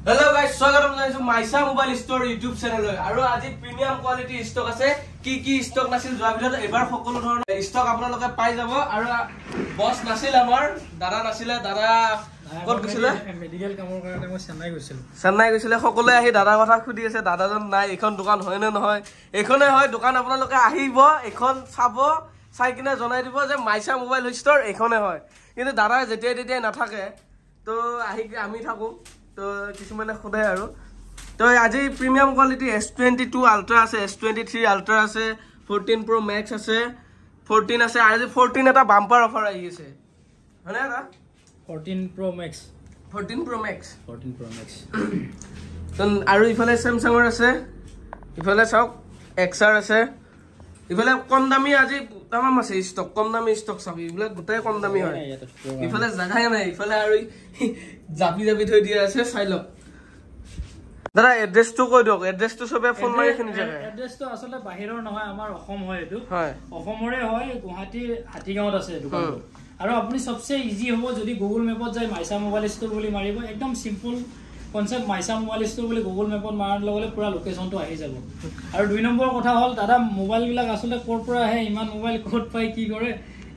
Hello guys, স্বাগতম জনাইছো Maisa mobile store YouTube চেনেললৈ আৰু আজি প্ৰিমিয়াম কোৱালিটি ষ্টক আছে কি ষ্টক নাছিল যোৱা ভিডিঅ'ত এবাৰ সকলো ধৰণৰ ষ্টক আপোনালোকে পাই যাব আৰু বস নাছিল আমাৰ দাদা নাছিলে দাদা ক'ত গৈছিল মেডিকেল কামৰ কাৰণে মই চেন্নাই গৈছিল সকলোৱে আহি দাদাৰ কথা খুদি আছে দাদাজন নাই এখন দোকান হয় নে নহয় এখনে হয় দোকান আপোনালোকে আহিব এখন চাব চাই কিনে জনাই দিব যে মাইসা মোবাইল ষ্ট'ৰ এখনে হয় কিন্তু দাদা যেতিয়া নাথাকে তো আহি আমি থাকো তো কিছুমানে খুদে আৰু তো আজি প্ৰিমিয়াম কোৱালিটি S22 আল্ট্ৰা আছে S23 আল্ট্ৰা আছে 14 Pro Max আছে 14 আছে আজি 14 এটা বাম্পাৰ অফাৰ আহি আছে হয়নে এটা 14 Pro Max তো আৰু ইফালে Samsung আছে ইফালে চাওক XR আছে ইফালে কম দামী আজি তামাম আছে ষ্টক কম দামী ষ্টক চাবি ইফালে গোটাই কম দামী হয় ইফালে জাগাই নাই ইফালে আৰু জাপি থৈ দিয়া আছে চাই লওক দাদা এড্ৰেছটো কৈ দিয়ক এড্ৰেছটো সবে ফোন মাৰি কিনি যাবে এড্ৰেছটো আসলে বাহিৰৰ নহয় আমাৰ অসম হয় এটো হয় অসমৰে হয় গুৱাহাটী হাতীগাঁৱত আছে দোকানটো আৰু আপুনি সবচে ইজি হ'ব যদি গুগল মেপত যাই মাইসা মোবাইল ষ্ট'ৰ বুলি মাৰিব একদম simple concept Maisa mobile store বুলি গুগল মেপত মাৰাৰ লগে পুৰা লোকেশনটো আহি যাব আৰু দুই নম্বৰ কথা হ'ল দাদা মোবাইল বিলাক আসলে ক'ৰ পৰা আহে ইমান মোবাইল ক'ত পাই কি কৰে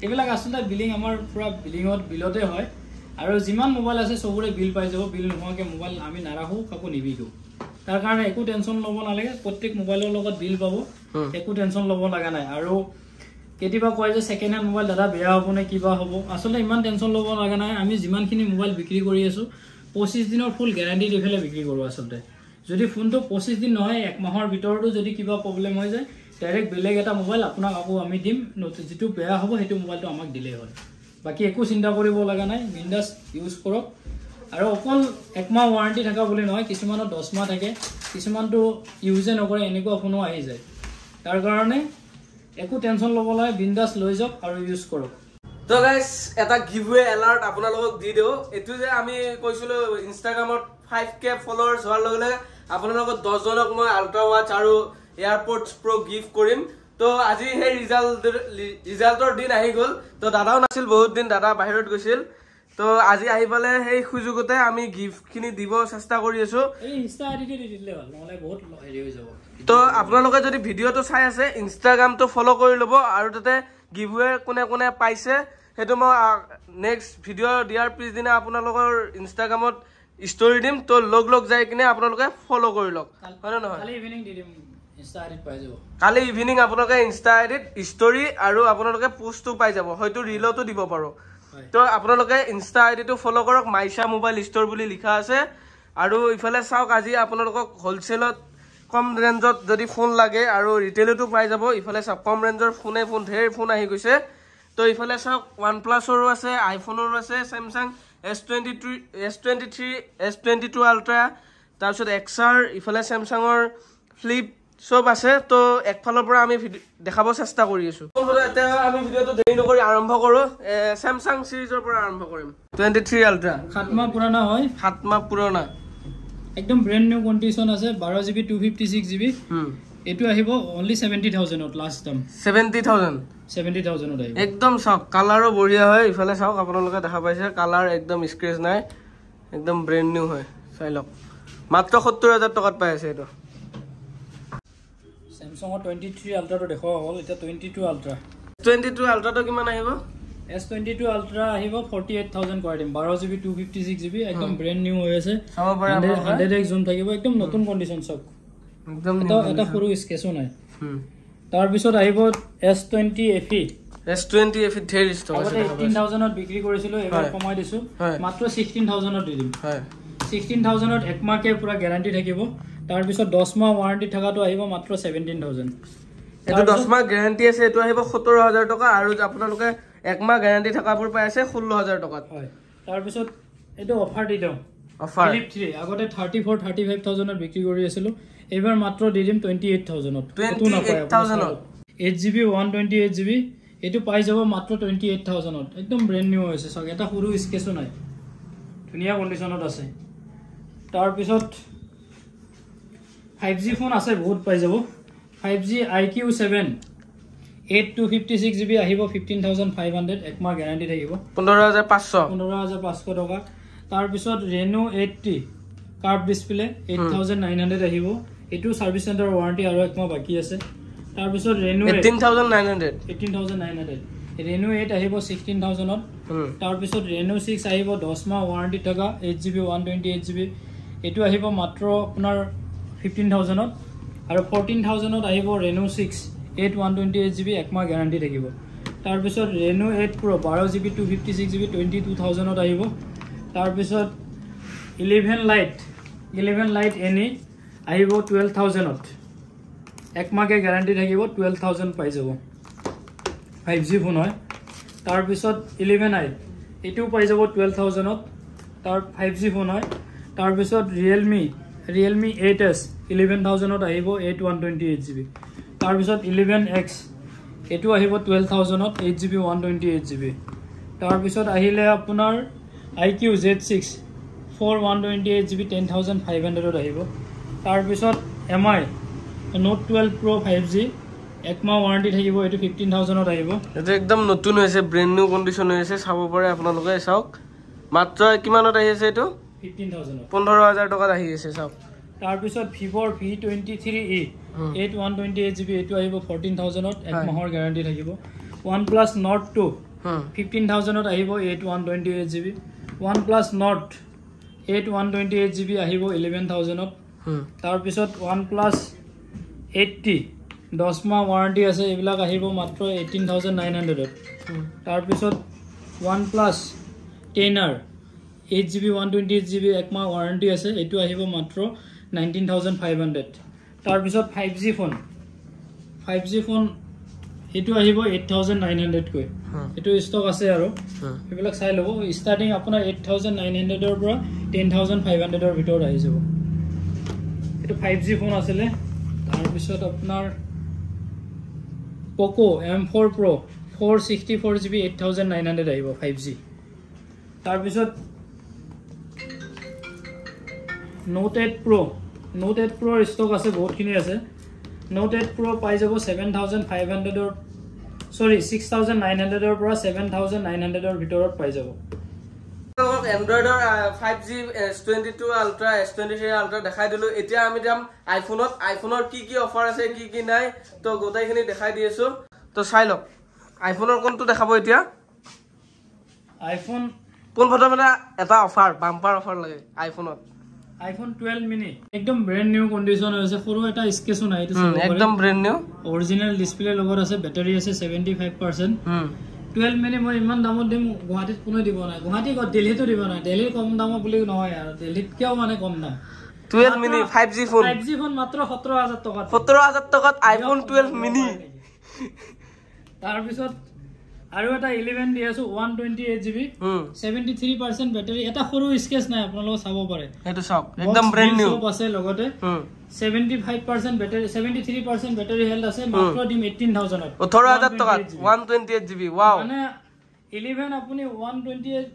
এইবিলাক আসলে বিলিং আমাৰ পুৰা বিলতে হয় আৰু যিমান মোবাইল আছে সবৰে বিল পাই যাব বিল নোহোৱাকে মোবাইল আমি নাৰাখো কাকো নিবিকো তাৰ কাৰণে একো টেনচন ল'ব নালাগে প্ৰত্যেক মোবাইলৰ লগত বিল পাব একো টেনচন ল'ব লগা নাই আৰু কেতিয়াবা কয় যে সেকেন্ড হ্যান্ড মোবাইল দাদা বেয়া হ'ব নে কিবা হ'ব আসলে ইমান টেনচন ল'ব লগা নাই আমি যিমানখিনি মোবাইল বিক্ৰী কৰি আছো 25 দিনৰ ফুল গ্যাৰান্টি দি ফেলে বিক্ৰী কৰো আসলে যদি ফোনটো 25 দিন নহয় এক মাহৰ ভিতৰতো যদি কিবা প্ৰবলেম হৈ যায় ডাইৰেক্ট বেলেগ এটা মোবাইল আপোনাক আকৌ আমি দিম যেটো বেয়া হ'ব হেতু মোবাইলটো আমাক দিলে হয় বাকি একো চিন্তা কৰিব লগা নাই বিন্দাস ইউজ কৰক আৰু অকল এক মাহ ওয়াৰেন্টি থাকা বুলি নহয় কিছুমানৰ 10 মাহ থাকে কিছুমানটো ইউজে নকৰে এনেকুৱা ফোনো আহি যায় তাৰ কাৰণে একো টেনচন ল'ব লাগে বিন্দাস লৈ যাওক আৰু ইউজ কৰক তো গাইস এটা গিভওয়ে এলাৰ্ট আপোনালোকক দি দিও এটো যে আমি কৈছিলো ইনষ্টাগ্ৰামত 5k ফলোৱাৰ্স হোৱাৰ লগে আপোনালোকক 10 জনক মই আল্ট্ৰা ওৱাচ আৰু এয়াৰপডছ প্ৰো গিফট কৰিম তো আজি হে ৰিজাল্টৰ দিন আহি গল তো দাদাও নাছিল বহুত দিন দাদা বাহিৰত গৈছিল তো আজি আহি পালে সেই সুযোগতে আমি গিফট খিনি দিব চেষ্টা কৰি আছো এই ইনষ্টা আইডি দি দিলে ভাল নহলে বহুত হেৰি হৈ যাব তো আপোনালোকে যদি ভিডিওটো চাই আছে ইনষ্টাগ্ৰামটো ফলো কৰি লব আৰু তাতে গিভওয়ে কোনে পাইছে হেতু মই নেক্সট ভিডিও দিয়াৰ পিছদিনা আপোনালোকৰ ইনষ্টাগ্ৰামত ষ্টৰি দিম তো লগ যাই কিনে আপোনালোকে ফলো কৰি লওক হয় নহয় কালি ইভিনিং দি দিম ইনষ্টা আইডিত পাই যাব কালি ইভিনিং আপোনালোকে ইনষ্টা আইডিত ষ্টৰি আৰু আপোনালোকে পোষ্টটো পাই যাব হয়তো ৰিলতো দিব পাৰো তো আপোনালোকে ইনষ্টা আইডিটো ফলো কৰক মাইসা মোবাইল ষ্ট'ৰ বুলি লিখা আছে আৰু ইফালে চাওক আজি আপোনালোকক হোলসেলত কম ৰেঞ্জত যদি ফোন লাগে আৰু ৰিটেলতো পাই যাব ইফালে চাওক কম ৰেঞ্জৰ ফোন ঢেৰ ফোন আহি গৈছে তো ইফালে চাওক OnePlusৰো আছে আইফোনৰো আছে Samsung S23 S22 আল্ট্ৰা তাৰপিছত XR ইফালে Samsungৰ ফ্লিপ সব আছে তো একফালৰ পৰা আমি দেখাব চেষ্টা কৰি আছো এতিয়া আমি ভিডিওটো দেৰি নকৰি আৰম্ভ কৰো Samsung সিৰিজৰ পৰা আৰম্ভ কৰিম 23 আল্ট্ৰা 7 মাহ পুৰণা হয় 7 মাহ পুৰণা একদম ব্র্যান্ড নিউ কন্ডিশন আছে 12GB 256GB এটো আহিব only 70000 ত লাষ্ট টাইম 70000 ত আহিব একদম সব কালারও বঢ়িয়া হয় ইফালে চাওক আপোনালোকে দেখা পাইছে কালার একদম স্ক্ৰেচ নাই একদম ব্ৰ্যান্ড নিউ হয় চাই লওক মাত্ৰ 70000 টকাত পাই আছে এটো Samsung 23 আল্ট্ৰা তো দেখো হল এটা 22 আল্ট্ৰা তো কিমান আহিব S22 আল্ট্ৰা আহিব 48000 কৰি দিম 12GB 256GB একদম ব্র্যান্ড নিউ হৈ আছে 100x জুম থাকিব একদম নতুন কন্ডিশন সব একদম এটা সৰু স্কেচো নাই তাৰ পিছত আহিব S20 FE ঢেৰ ষ্টক আছে 18000 ত বিক্ৰী কৰিছিল এবাৰ কমাই দিছো মাত্ৰ 16000 ত দি দিম 16000 ত এক মাহকে পুৰা গ্যাৰান্টি থাকিব তাৰ পিছত 10 মাহ ওয়াৰেন্টি থাকাটো আহিব মাত্ৰ 17000 এটো 10 মাহ গ্যাৰান্টি আছে এটো আহিব 17000 টকা আৰু আপোনালোকে এক মাহ গ্যাৰান্টি থাকাবোৰ পাই আছে 16000 টকাত হয় তাৰ পিছত এটো অফাৰ দি দিও অফাৰ ফ্লিপ 3 আগতে 35000 ত বিক্ৰী কৰি আছিল এবাৰ মাত্ৰ দি দিম 28000 ত 28000 ত 8GB 128GB এটো পাই যাব মাত্ৰ 28000 ত একদম ব্ৰ্যান্ড নিউ হৈছে সব এটা সৰু স্কেচো নাই ধুনিয়া কন্ডিশনত আছে তাৰ পিছত 5G ফোন আছে বহুত পাই যাব 5G IQ7 8256GB আহিব 15500 এক মাহ গ্যাৰান্টি থাকিব 15500 টকা তাৰ পিছত Reno 80 কাৰ্ভ ডিসপ্লে 8900 আহিব এটো সাৰ্ভিস সেন্টাৰ ওয়াৰেন্টি আৰু এক মাহ বাকি আছে তাৰ পিছত Reno 18900 Reno 8 আহিব 16000 ত তাৰ পিছত Reno 6 আহিব 10 মাহ ওয়াৰেন্টি থকা 8GB 128GB এটো আহিব মাত্ৰ আপোনাৰ 15000 ত আৰু 14000 ত আহিব Reno 6 8 128GB এক মাহ গ্যাৰান্টি থাকিব তাৰ পিছত Reno 8 Pro 12GB 256GB 22000 ত আহিব তাৰ পিছত 11 Lite NE আহিব 12000 ত এক মাহ গ্যাৰান্টি থাকিব 12000 পাই যাব 5G ফোন হয় তাৰ পিছত 11i এটো পাই যাব 12000 ত তাৰ 5G ফোন হয় তাৰ পিছত Realme 8s 11000 ত আহিব 8 128GB তাৰ পিছত 11X এটো আহিব 12000 ত 8GB 128GB তাৰ পিছত আহিলে আপোনাৰ IQ Z6 4 128GB 10500 ত আহিব তাৰ পিছত MI Note 12 Pro 5G এক মাহ ওয়াৰেন্টি থাকিব এটো 15000 ত আহিব এটো একদম নতুন হৈছে ব্ৰ্যান্ড নিউ কন্ডিশন হৈছে চাব পাৰে আপোনালোকে চাওক মাত্ৰ কিমানত আহি আছে এটো 15000 টকাত আহি আছে চাওক তাৰ পিছত Vivo V23e 8 128GB এটো আহিব 14000 ত এক মাহৰ গ্যাৰান্টি থাকিব OnePlus Nord 2 15000 ত আহিব 8 128GB OnePlus Nord 8 128GB আহিব 11000 ত তাৰ পিছত OnePlus 80 10 মাহ ওয়াৰেন্টি আছে এবিলাক আহিব মাত্ৰ 18900 ত তাৰ পিছত OnePlus 10R 8GB 128GB এক মাহ ওয়াৰেন্টি আছে এটো আহিব মাত্ৰ 19500 তাৰ পিছত 5G ফোন এটো আহিব 8900 কৈ এটো ষ্টক আছে আৰু এবিলাক চাই লব ষ্টাৰ্টিং আপোনাৰ 8900 ৰ পৰা 10500 ৰ ভিতৰত আহি যাব এটো 5G ফোন আছিল তাৰ পিছত আপোনাৰ Poco M4 Pro 464GB 8900 আহিব 5G তাৰ পিছত Note 8 Pro ষ্টক আছে বহুতখিনি আছে Note 8 Pro পাই যাব 6900 ৰ পৰা 7900 ৰ ভিতৰত পাই যাব Android 5G S22 Ultra S23 Ultra দেখাই দিলো এতিয়া আমি যাম আইফোনৰ কি অফাৰ আছে কি নাই তো গোটাইখিনি দেখাই দি আছো তো চাই লওক আইফোনৰ কোনটো দেখাব এতিয়া আইফোন কোন ফটো মানে এটা অফাৰ বাম্পাৰ অফাৰ লাগে iPhone 12 mini একদম ব্ৰ্যান্ড নিউ কন্ডিশন আছে সৰু এটা স্কেচো নাই এটা একদম ব্ৰ্যান্ড নিউ অৰিজিনাল ডিসপ্লে লগত আছে ব্যাটাৰি আছে 75% 12 mini মই ইমান দামত দিম গুৱাহাটীত কোনো দিব নাই গুৱাহাটী কত দিল্লীতো দিব নাই দিল্লীৰ কম দাম বুলি নহয় আৰু দিল্লীত কিয় মানে কম দাম 12 mini 5G ফোন মাত্ৰ 17000 টকা 17000 টকাত iPhone 12 mini তাৰ পিছত আৰু এটা 11 দি আছো 128GB 73% ব্যাটাৰি এটা সৰু স্কেচ নাই আপোনালোকে চাব পাৰে এটো চাওক একদম ব্ৰ্যান্ড নিউ আছে লগতে 75% ব্যাটাৰি 73% ব্যাটাৰি হেল্থ আছে মাত্ৰ দিম 18000 ত 18000 টকা 128GB ওয়াও মানে 11 আপুনি 128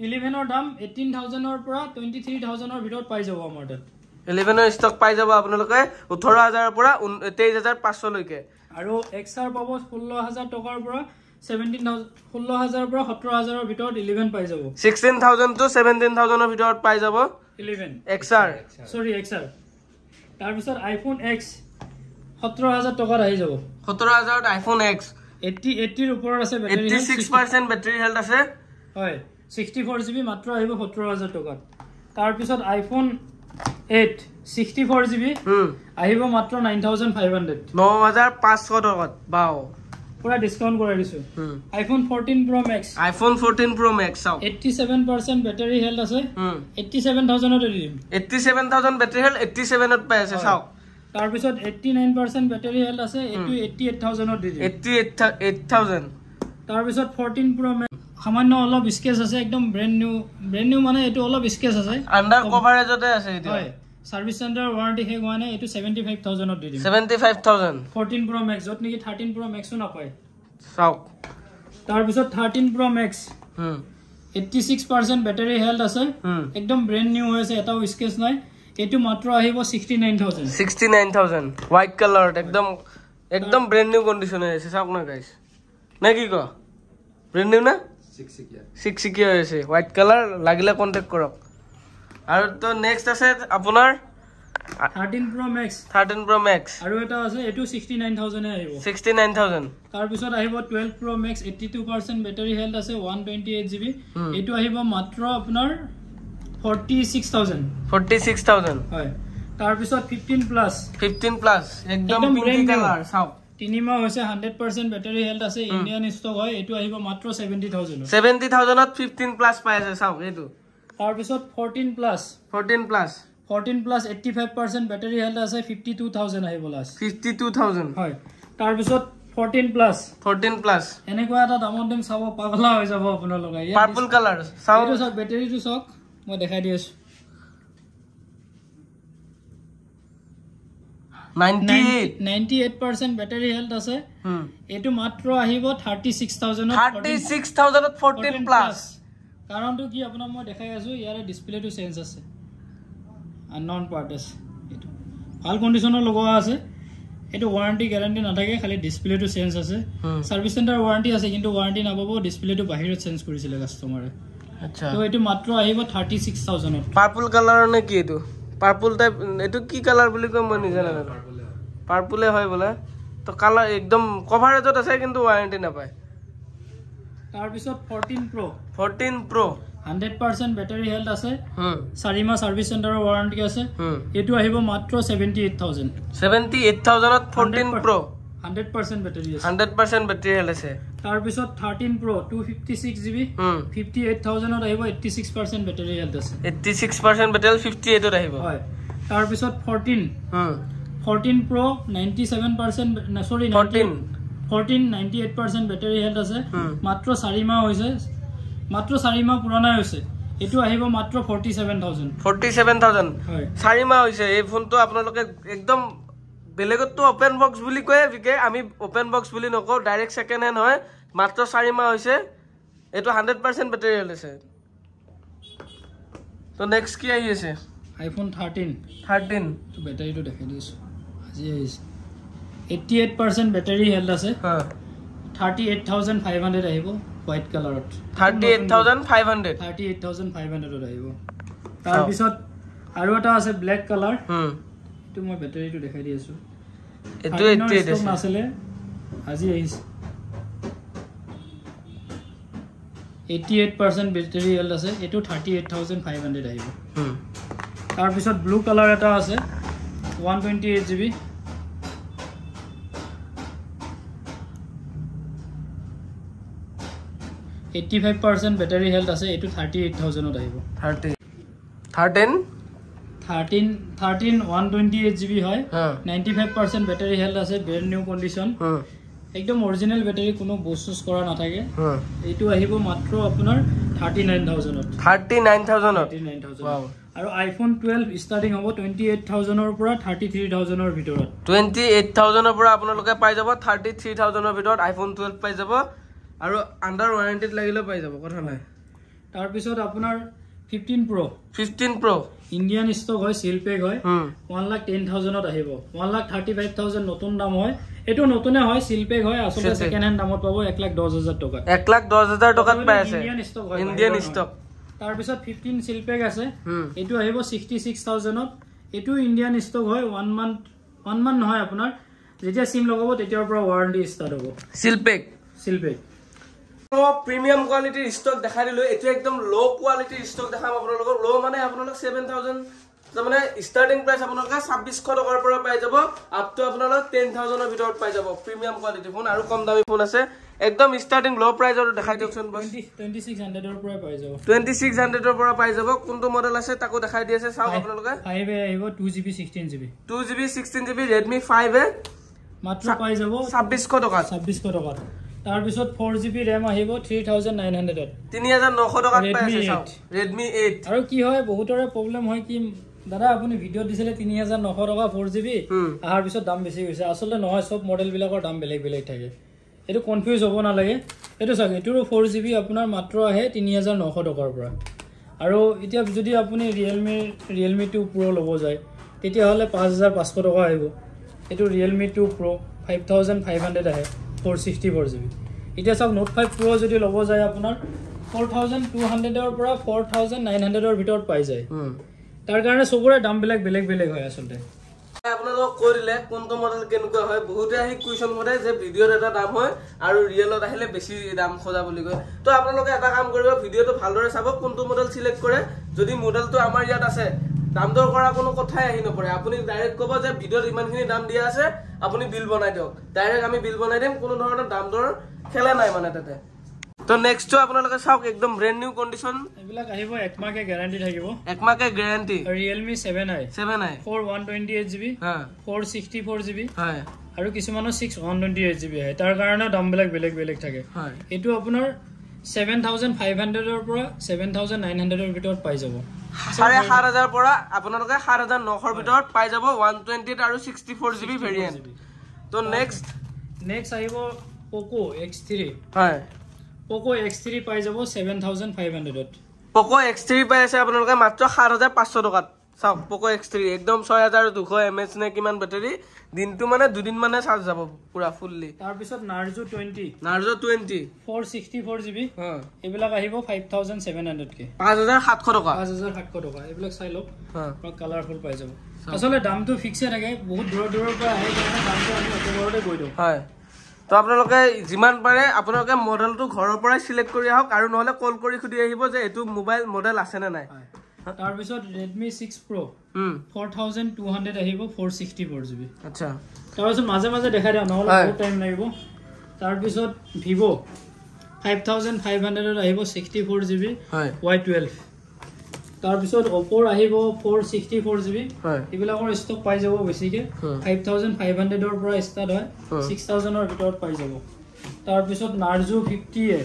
11 ৰ দাম 18000 ৰ পৰা 23000 ৰ ভিতৰত পাই যাব আমাৰ তাত 11 ৰ ষ্টক পাই যাব আপোনালোকে 18000 ৰ পৰা 23500 লৈকে আৰু XR পাব 16000 টকাৰ পৰা 16000 পৰা 17000 ৰ ভিতৰত 11 পাই যাব 16000 to 17000 ৰ ভিতৰত পাই যাব 11 XR তাৰ পিছত iPhone X 17000 টকাৰ আহি যাব 17000 ত iPhone X 80 ৰ ওপৰত আছে ব্যাটাৰি 86% ব্যাটাৰি হেল্থ আছে হয় 64GB মাত্ৰ আহিব 17000 টকাত তাৰ পিছত iPhone 8 64GB আহিব মাত্ৰ 9500 টকাত বাও পুৰা ডিসকাউন্ট কৰাই দিছো iPhone 14 Pro Max চাও 87% ব্যাটাৰি হেল্থ আছে 87000 ত দিম 87000 ব্যাটাৰি হেল্থ 87 ত পাই আছে চাও তাৰ পিছত 89% ব্যাটাৰি হেল্থ আছে এটো 88000 ত দিম 88000 তাৰ পিছত 14 Pro Max সামান্য অলপ স্কেচ আছে একদম ব্ৰ্যান্ড নিউ মানে এটো অলপ স্কেচ আছে আন্ডাৰ কভাৰেজতে আছে এটো হয় সাৰ্ভিস সেন্টাৰ ওয়াৰেন্টি হে গোৱানে এটো 75000 ত দিম 75000 14 Pro Max যত নেকি 13 Pro Max না পায় চাও তাৰ পিছত 13 Pro Max 86% ব্যাটাৰি হেল্থ আছে একদম ব্ৰ্যান্ড নিউ হৈছে এটাও স্কেচ নাই এটো মাত্ৰ আহিব 69000 হোয়াইট কালার একদম ব্র্যান্ড নিউ কন্ডিশনে আছে চাওক না গাইস না কি কো ব্র্যান্ড নিউ না 6 সিকিয়া আছে হোয়াইট কালার লাগিলে কন্টাক্ট কৰক আৰু তো নেক্সট আছে আপোনাৰ 13 Pro Max 13 Pro Max আৰু এটা আছে এটো 69000 এ আহিব 69000 তাৰ পিছত আহিব 12 Pro Max 82% ব্যাটাৰী হেলথ আছে 128 GB এটো আহিব মাত্ৰ আপোনাৰ 46000 হয় তাৰ পিছত 15 Plus একদম পিংক কালাৰ চাও 3 মাহ হৈছে 100% ব্যাটাৰী হেলথ আছে ইন্ডিয়ান ষ্টক হয় এটো আহিব মাত্ৰ 70000 ত 15 Plus পাই আছে চাও এটো তাৰ পিছত 14 Plus 85% ব্যাটাৰী হেলথ আছে 52000 আহিব লাষ্ট 52000 হয় তাৰ পিছত 14 Plus এনেকুৱা এটা দামত দিম চাব পাগলা হৈ যাব আপোনালোকে পাৰ্পল কালাৰ চাও এটো সব ব্যাটাৰীটো সক মই দেখাই দি আছো 98% ব্যাটাৰী হেলথ আছে এটো মাত্ৰ আহিব 36000 ত 14 Plus কাৰণটো কি আপোনাক মই দেখাই আছো ইয়াৰে ডিসপ্লেটো চেঞ্জ আছে unknown part আছে এটো ভাল কন্ডিশনৰ লগোৱা আছে এটো ওয়াৰেন্টি গ্যাৰান্টি নাথাকে খালি ডিসপ্লেটো চেঞ্জ আছে সাৰ্ভিস সেন্টাৰ ওয়াৰেন্টি আছে কিন্তু ওয়াৰেন্টি নাপাব ডিসপ্লেটো বাহিৰত চেঞ্জ কৰিছিলে কাস্টমাৰে আচ্ছা তো এটো মাত্ৰ আহিব 36000 ত পাৰ্পল কালাৰ নে কি এটো পাৰ্পল টাইপ এটো কি কালাৰ বুলি কম মই নিজে নাজানো পাৰ্পলে হয় বলে তো কালাৰ একদম কভাৰেজত আছে কিন্তু ওয়াৰেন্টি নাপায় তাৰ পিছত 14 Pro 100% ব্যাটাৰী হেলথ আছে 4 মাহ সাৰ্ভিস সেন্টাৰৰ ওয়াৰেন্টি আছে এটো আহিব মাত্ৰ 78000 ত 14 Pro 100% ব্যাটাৰী আছে 100% ব্যাটাৰী হেলথ আছে তাৰ পিছত 13 Pro 256 GB 58000 ত আহিব 86% ব্যাটাৰী হেলথ আছে 86% ব্যাটাৰী 58 ত আহিব হয় তাৰ পিছত 14 Pro 97% sorry 98% ব্যাটাৰী হেলথ আছে মাত্ৰ 4 মাহ হৈছে মাত্ৰ 4 মাহ পুৰণা হৈছে এটো আহিব মাত্ৰ 47000 হয় 4 মাহ হৈছে এই ফোনটো আপোনালোকে একদম বেলেগতো ওপেন বক্স বুলি কয় বিকে আমি ওপেন বক্স বুলি নকও ডাইৰেক্ট সেকেন্ড হ্যান্ড হয় মাত্ৰ 4 মাহ হৈছে এটো 100% ব্যাটাৰী হেলথ আছে তো নেক্সট কি আহি আছে iPhone 13 তো ব্যাটাৰীটো দেখাই দিছো আজি আহিছে 88% ব্যাটাৰী হেলথ আছে 38500 আহিব হোয়াইট কালাৰত 38500 ত আহিব তাৰ পিছত আৰু এটা আছে ব্ল্যাক কালাৰ এটো মই ব্যাটাৰীটো দেখাই দি আছো এটো 88 আছে আজি আহিছে 88% ব্যাটাৰী হেলথ আছে এটো 38500 আহিব তাৰ পিছত ব্লু কালাৰ এটা আছে 128 GB 85% ব্যাটাৰী হেলথ আছে এটো 38000 ত আহিব 13 128 GB হয় 95% ব্যাটাৰী হেলথ আছে ব্ৰ্যান্ড নিউ কন্ডিশন একদম অৰিজিনাল ব্যাটাৰী কোনো বস্তুস কৰা নাথাকে এটো আহিব মাত্ৰ আপোনাৰ 39000 ত 39000 ওয়াও আৰু iPhone 12 ষ্টাৰ্টিং হ'ব 28000 ৰ পৰা 33000 ৰ ভিতৰত 28000 ৰ পৰা আপোনালোকে পাই যাব 33000 ৰ ভিতৰত iPhone 12 পাই যাব আৰু আন্ডাৰ ওয়াৰেন্টিত লাগিলে পাই যাব কথা নাই তাৰ পিছত আপোনাৰ 15 Pro ইন্ডিয়ান ষ্টক হয় সিল পেক হয় 110000 ত আহিব 135000 নতুন দাম হয় এটো নতুনে হয় সিল পেক হয় আসলে সেকেন্ড হ্যান্ড দামত পাবো 110000 টকা 110000 টকাত পাই আছে ইন্ডিয়ান ষ্টক তাৰ পিছত 15 সিল পেক আছে এটো আহিব 66000 ত এটো ইন্ডিয়ান ষ্টক হয় 1 মান্থ নহয় আপোনাৰ যেতিয়া সিম লগাব তেতিয়াৰ পৰা ওয়াৰেন্টি ষ্টাৰ্ট হ'ব সিল পেক প্রিমিয়াম কোয়ালিটির স্টক দেখা দিলো এটো একদম লো কোয়ালিটির স্টক দেখাম আপোনালোকক লো মানে আপোনালোক 7000 মানে স্টার্টিং প্রাইস আপোনালোক 2600 টকাৰ পৰা পাই যাব আপ টু আপোনালোক 10000 ৰ ভিতৰত পাই যাব প্ৰিমিয়াম কোয়ালিটি ফোন আৰু কম দামী ফোন আছে একদম স্টাৰ্টিং লো প্ৰাইজৰ দেখাই দিওকচোন বস 2600 ৰ পৰা পাই যাব 2600 ৰ পৰা পাই যাব কোনটো মডেল আছে তাকো দেখাই দি আছে চাও আপোনালোক 5 এ আহিব 2GB 16GB 2GB 16GB Redmi 5 এ মাত্ৰ পাই যাব 2600 টকা তাৰ পিছত 4GB RAM আহিব 3900 ত 3900 টকাত পাই আছে চাও Redmi 8 আৰু কি হয় বহুতৰে প্ৰবলেম হয় কি দাদা আপুনি ভিডিও দিছিলে 3900 টকা 4GB আহাৰ পিছত দাম বেছি হৈছে আসলে নহয় সব মডেল বিলাকৰ দাম বেলেগ থাকে এটো কনফিউজ হ'ব না লাগে এটো চাগে এটো 4GB আপোনাৰ মাত্ৰ আহে 3900 টকাৰ পৰা আৰু এতিয়া যদি আপুনি Realme 2 Pro ল'ব যায় তেতিয়া হলে 5500 টকা আহিব এটো Realme 2 Pro 5500 আহে 464GB এটা সব Note 5 Pro যদি ল'ব যায় আপোনাৰ 4200 ৰ পৰা 4900 ৰ ভিতৰত পাই যায় তাৰ কাৰণে সবৰে দামবিলাক বেলেগ বেলেগ হয় আসলতে আপোনালোক কৈ দিলে কোনটো মডেল কেনেকুৱা হয় বহুতে আহি কুৱেশ্যন কৰে যে ভিডিঅ'ত এটা দাম হয় আৰু ৰিয়েলত আহিলে বেছি দাম খোজা বুলি কয় তো আপোনালোকে এটা কাম কৰিব ভিডিঅ'টো ভালদৰে চাব কোনটো মডেল সিলেক্ট কৰে যদি মডেলটো আমাৰ ইয়াত আছে দাম দৰ কৰা কোনো কথাই আহি নপৰে আপুনি ডাইৰেক্ট ক'ব যে ভিডিঅ'ত ইমানখিনি দাম দিয়া আছে আপুনি বিল বনাই দিয়ক ডাইৰেক্ট আমি বিল বনাই দিম কোনো ধৰণৰ দাম দৰ খেলা নাই মানে তাতে তো নেক্সটটো আপোনালোকে চাওক একদম ব্ৰেণ্ড নিউ কণ্ডিশ্যন এইবিলাক আহিব একমাহে গ্যাৰান্টি থাকিব একমাহে guarantee Realme 7i 7i 4128GB হা 464GB হয় আৰু কিছুমানৰ 6128GB হয় তাৰ কাৰণে দামবিলাক বেলেগ বেলেগ থাকে হয় এটো আপোনাৰ 7500 ৰ পৰা 7900 ৰ ভিতৰত পাই যাব 7500 পৰা আপোনালোকে 7900 ৰ ভিতৰত পাই যাব 128 আৰু 64GB ভেৰিয়েন্ট তো নেক্সট আহিব Poco X3 হয় Poco X3 পাই যাব 7500 ত Poco X3 পাই আছে আপোনালোকে মাত্ৰ 7500 টকাত চাওক Poco X3 একদম 6200 mAh নে কিমান বেটাৰী দিনটো মানে দুদিন মানে চাৰ্জ যাব পুৰা ফুললি তাৰ পিছত Narzo 20 464GB এইবিলাক আহিব 5700 কে 5700 টকা এইবিলাক চাই লওক কালাৰফুল পাই যাব আসলে দামটো ফিক্সে থাকে বহুত দূৰৰ পৰা আহে কাৰণে দামটো আমি একেবাৰতে কৈ দিওঁ হয় তো আপোনালোকে যিমান পাৰে আপোনালোকে মডেলটো ঘৰৰ পৰাই সিলেক্ট কৰি আহক আৰু নহলে কল কৰি খুদি আহিব যে এটো মোবাইল মডেল আছে নে নাই তাৰ পিছত Redmi 6 Pro 4200 আহিব 464GB আচ্ছা তাৰ পিছত মাজে দেখাই দিও নহলে বহুত টাইম লাগিব তাৰ পিছত Vivo 5500 আহিব 64GB Y12 তাৰ পিছত Oppo আহিব 464GB এইবিলাকৰ ষ্টক পাই যাব বেছিকে 5500 ৰ পৰা ষ্টাৰ্ট হয় 6000 ৰ ভিতৰত পাই যাব তাৰ পিছত Narzo 50A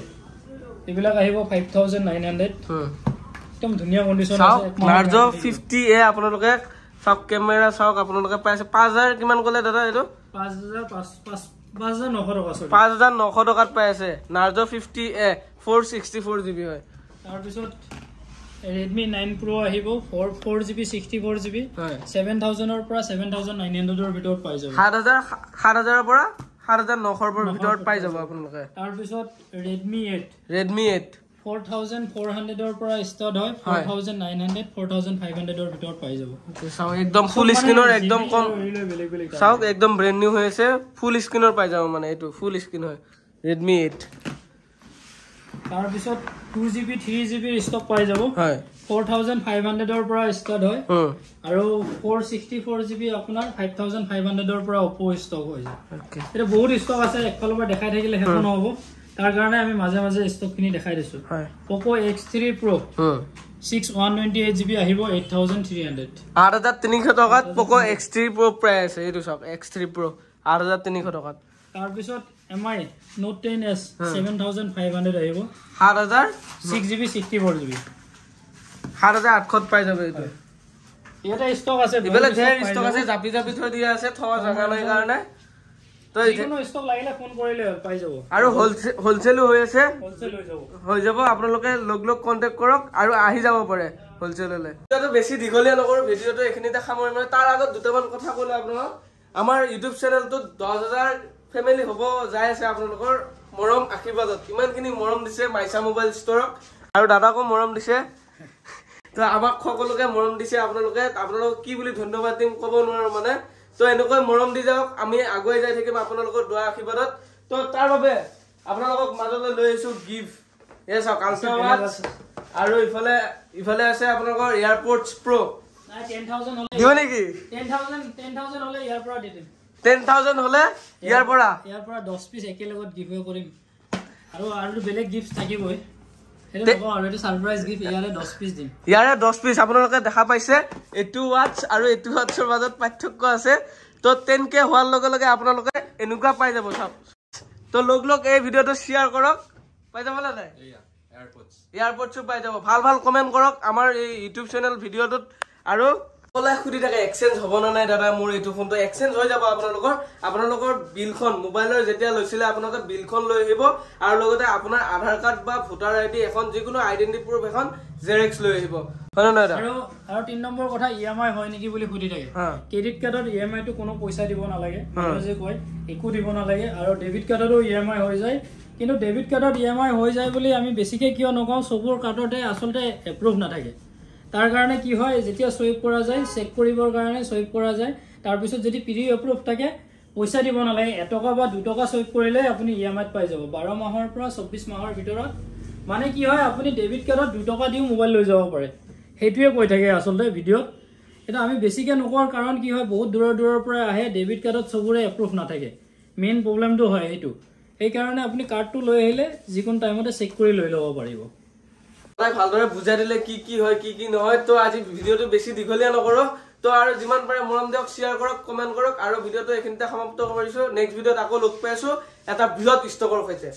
এইবিলাক আহিব 5900 একদম ধুনিয়া কন্ডিশন আছে Narzo 50A আপোনালোকে সব ক্যামেৰা চাওক আপোনালোকে পাইছে 5000 কিমান কলে দাদা এটো 5900 টকাত পাই আছে Narzo 50A 464GB হয় তাৰ পিছত Redmi 9 Pro আহিব 4GB 64GB 7000 ৰ পৰা 7900 ৰ ভিতৰত পাই যাব 7000 ৰ পৰা 7900 ৰ ভিতৰত পাই যাব আপোনালোকে তাৰ পিছত Redmi 8 4400 ৰ পৰা ষ্টাৰ্ট হয় 4900 4500 ৰ ভিতৰত পাই যাব চাও একদম ফুল স্ক্ৰিনৰ একদম কম চাওক একদম ব্ৰ্যান্ড নিউ হৈ আছে ফুল স্ক্ৰিনৰ পাই যাব মানে এটো ফুল স্ক্ৰিন হয় Redmi 8 তাৰ পিছত 2GB 3GB ষ্টক পাই যাব 4500 ৰ পৰা ষ্টাৰ্ট হয় আৰু 464GB আপোনাৰ 5500 ৰ পৰা Oppo ষ্টক হৈ যায় এটা বহুত ষ্টক আছে একফালৰ পৰা দেখাই থাকিলে হেকো নহব তাৰ কাৰণে আমি মাজে ষ্টক খিনি দেখাই দিছো Poco X3 Pro 6128GB আহিব 8300 8300 টকাত Poco X3 Pro প্ৰাইস এইটো সব X3 Pro 8300 টকাত তাৰ পিছত MI Note 10s 7500 আহিব 7000 6GB 64GB 7800 পাই যাব এইটো এটা ষ্টক আছে ইবেলে ধেৰ ষ্টক আছে জাপি থৈ দিয়া আছে থোৱা জাগা নাই কাৰণে তো যিকোনো ষ্টক লাগিলে ফোন কৰিলে পাই যাব আৰু হোলসেল হৈ আছে হৈ যাব আপোনালোকে লগ কন্টাক্ট কৰক আৰু আহি যাব পাৰে হোলসেললে তো বেছি দিগলীয়া নকৰ ভিডিওটো এখিনিতে সামৰি মই তাৰ আগত দুটামান কথা কলে আপোনাক আমাৰ ইউটিউব চেনেলটো 10000 ফ্যামিলি হ'ব যাই আছে আপোনালোকৰ মৰম আশীৰ্বাদত কিমানখিনি মৰম দিছে মাইছা মোবাইল ষ্টৰক আৰু দাদাকো মৰম দিছে তো আমাক সকলোকে মৰম দিছে আপোনালোকে কি বুলি ধন্যবাদ দিম ক'ব নোৱাৰো মানে তো এনেকৈ মৰম দি যাওক আমি আগুৱাই যাই থাকিম আপোনালোকৰ দোৱা আশীৰ্বাদত তো তাৰ বাবে আপোনালোকক মাজলৈ লৈ আহিছো গিফট এ চাওক আলট্ৰা আৰু ইফালে আছে আপোনালোকৰ এয়াৰপডছ প্ৰো 10000 হলে দিও নেকি 10000 হলে ইয়াৰ পৰা দি দিম 10000 হলে ইয়াৰ পৰা 10 পিস একেলগত গিভৱে কৰিম আৰু বেলেগ গিফট থাকিবই হেলে হ'ব আৰু এটা সাৰপ্ৰাইজ গিফট ইয়াৰে 10 পিস দিম ইয়াৰে 10 পিস আপোনালোকে দেখা পাইছে এটু ওয়াটস আৰু এটু ওয়াটছৰ মাজত পাৰ্থক্য আছে তো 10k হোৱাৰ লগে লগে আপোনালোকে এনেকুৱা পাই যাব সব তো লগ এই ভিডিওটো শেয়াৰ কৰক পাই যাব না নাই এয়াৰপডছ পাই যাব ভাল কমেন্ট কৰক আমাৰ এই ইউটিউব চেনেল ভিডিওটোত আৰু কলা খুদি থাকে এক্সচেঞ্জ হ'ব না নাই দাদা মোৰ এইটো ফোনটো এক্সচেঞ্জ হৈ যাব আপোনালোকৰ বিলখন মোবাইলৰ যেতিয়া লৈছিলে আপোনালোকে বিলখন লৈ আহিব আৰু লগতে আপোনাৰ আধাৰ কাৰ্ড বা ভোটাৰ আইডি এখন যিকোনো আইডেন্টি প্ৰুফ এখন জেৰক্স লৈ আহিব হয় না দাদা আৰু 3 নম্বৰ কথা ইএমআই হয় নেকি বুলি খুদি থাকে ক্ৰেডিট কাৰ্ডত ইএমআই টো কোনো পইচা দিব নালাগে মানে যে কয় একো দিব নালাগে আৰু ডেবিট কাৰ্ডতো ইএমআই হৈ যায় কিন্তু ডেবিট কাৰ্ডত ইএমআই হৈ যায় বুলি আমি বেছিকে কিয় নকওঁ সবৰ কাৰ্ডতে আসলতে এপ্ৰুভ নাথাকে তাৰ কাৰণে কি হয় যেতিয়া সুইপ কৰা যায় চেক কৰিবৰ কাৰণে সুইপ কৰা যায় তাৰ পিছত যদি প্ৰি এপ্ৰুভ থাকে পইচা দিব নালাগে 1 টকা বা 2 টকা সুইপ কৰিলে আপুনি ইএমআইত পাই যাব 12 মাহৰ পৰা 24 মাহৰ ভিতৰত মানে কি হয় আপুনি ডেবিট কাৰ্ডত 2 টকা দিও মোবাইল লৈ যাব পাৰে হেতুৱে কৈ থাকে আসলতে ভিডিঅ'ত এটা আমি বেছিকে নকৰ কাৰণ কি হয় বহুত দূৰৰ পৰা আহে ডেবিট কাৰ্ডত সবৰে এপ্ৰুভ নাথাকে মেইন প্ৰবলেমটো হয় হেতু এই কাৰণে আপুনি কাৰ্ডটো লৈ আহিলে যিকোন টাইমতে চেক কৰি লৈ ল'ব পাৰিব তাই ভালদৰে বুজাই দিলে কি হয় কি নহয় তো আজি ভিডিঅ'টো বেছি দীঘলীয়া নকৰক তো আৰু যিমান পাৰে মৰম দিয়ক শেয়াৰ কৰক কমেন্ট কৰক আৰু ভিডিঅ'টো এখিনিতে সমাপ্ত কৰিছো নেক্সট ভিডিঅ'ত আকৌ লগ পাইছো এটা বৃহৎ ষ্টকৰ সৈতে